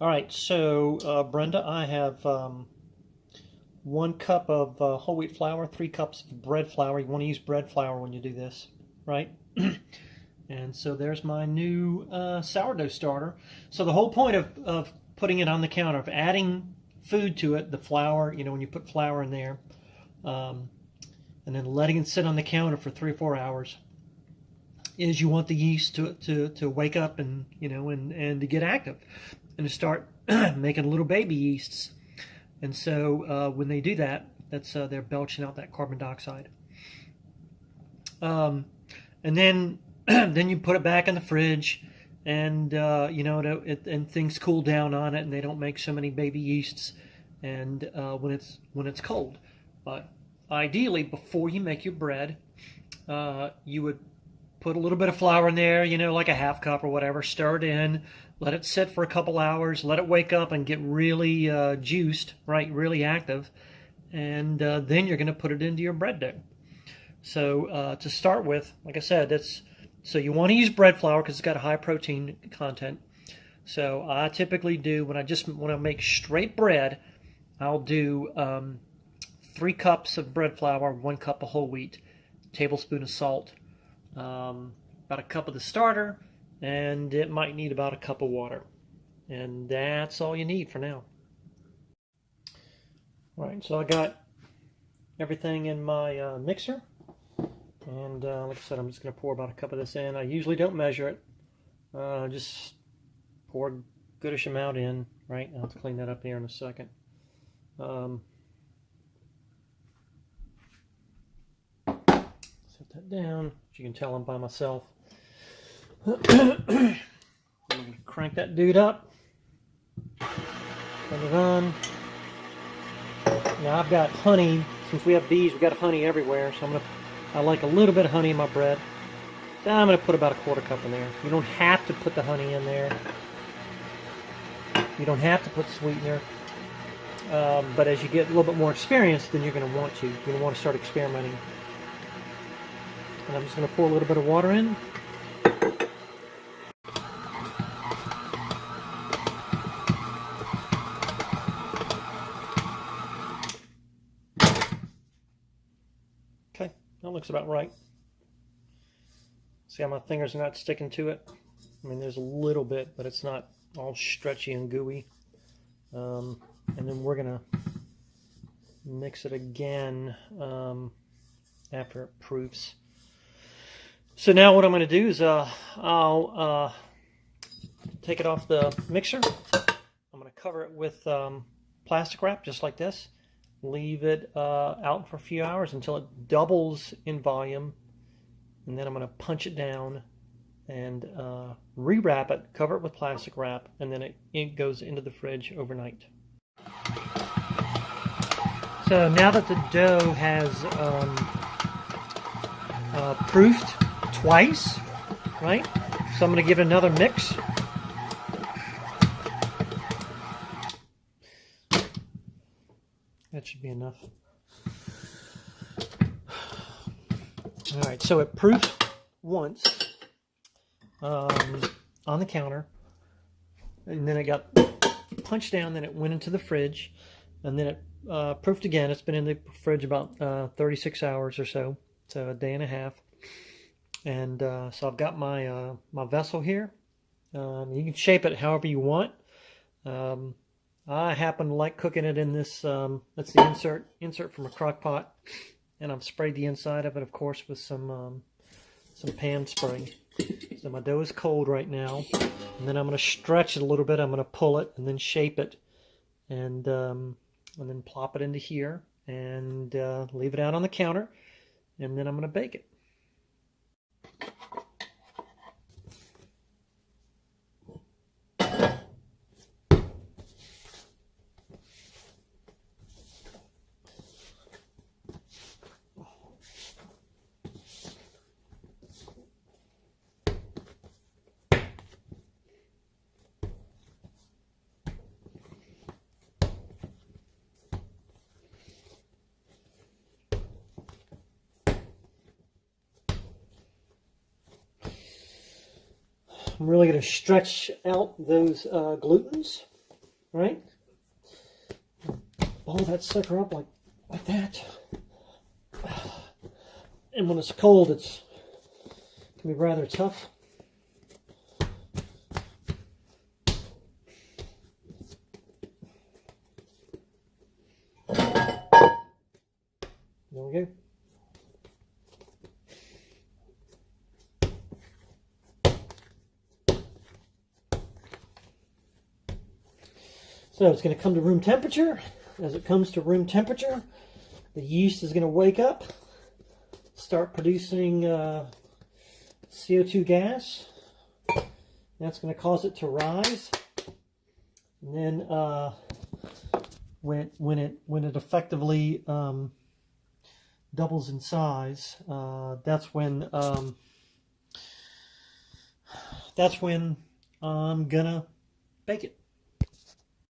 All right, so Brenda, I have 1 cup of whole wheat flour, 3 cups of bread flour. You want to use bread flour when you do this, right? And so there's my new sourdough starter. So the whole point of putting it on the counter, of adding food to it, the flour, when you put flour in there, and then letting it sit on the counter for 3 or 4 hours, is you want the yeast to wake up and to get active and to start making little baby yeasts. And so when they do that, that's they're belching out that carbon dioxide. And then then you put it back in the fridge, and and things cool down on it, and they don't make so many baby yeasts. And when it's cold, but ideally before you make your bread, you would put a little bit of flour in there, like a half cup or whatever, stir it in, let it sit for a couple hours, let it wake up and get really juiced, right, really active, and then you're going to put it into your bread dough. So to start with, like I said, so you want to use bread flour because it's got a high protein content. So I typically do, when I make straight bread, I'll do 3 cups of bread flour, 1 cup of whole wheat, tablespoon of salt, about a cup of the starter, and it might need about a cup of water. And that's all you need for now. All right, so I got everything in my mixer. And like I said, I'm just going to pour about a cup of this in. I usually don't measure it. Just pour a goodish amount in, right? I'll have to clean that up here in a second. Set that down. As you can tell, I'm by myself. I'm going to crank that dude up. Turn it on. Now I've got honey. Since we have bees, we've got honey everywhere. So I like a little bit of honey in my bread. So I'm going to put about a 1/4 cup in there. You don't have to put the honey in there. You don't have to put sweetener. But as you get a little bit more experience, then you're going to want to. You're going to want to start experimenting. And I'm just going to pour a little bit of water in. Okay, that looks about right. See how my fingers are not sticking to it? I mean, there's a little bit, but it's not all stretchy and gooey. And then we're going to mix it again after it proofs. So now what I'm going to do is I'll take it off the mixer. I'm going to cover it with plastic wrap, just like this. Leave it out for a few hours until it doubles in volume. And then I'm going to punch it down and rewrap it, cover it with plastic wrap, and then it goes into the fridge overnight. So now that the dough has proofed twice, right? So I'm going to give it another mix. That should be enough. All right, so it proofed once on the counter, and then it got punched down, then it went into the fridge, and then it proofed again. It's been in the fridge about 36 hours or so, so a day and a half. And so I've got my my vessel here. You can shape it however you want. I happen to like cooking it in this. That's the insert from a crock pot, and I've sprayed the inside of it, of course, with some pan spray. So my dough is cold right now, and then I'm going to stretch it a little bit. I'm going to pull it and then shape it, and then plop it into here and leave it out on the counter, and then I'm going to bake it. I'm really going to stretch out those glutens right? Ball that sucker up like that. And when it's cold, it can be rather tough. There we go. So it's going to come to room temperature. As it comes to room temperature, the yeast is going to wake up, start producing CO2 gas. That's going to cause it to rise. And then when it effectively doubles in size, that's when I'm gonna bake it.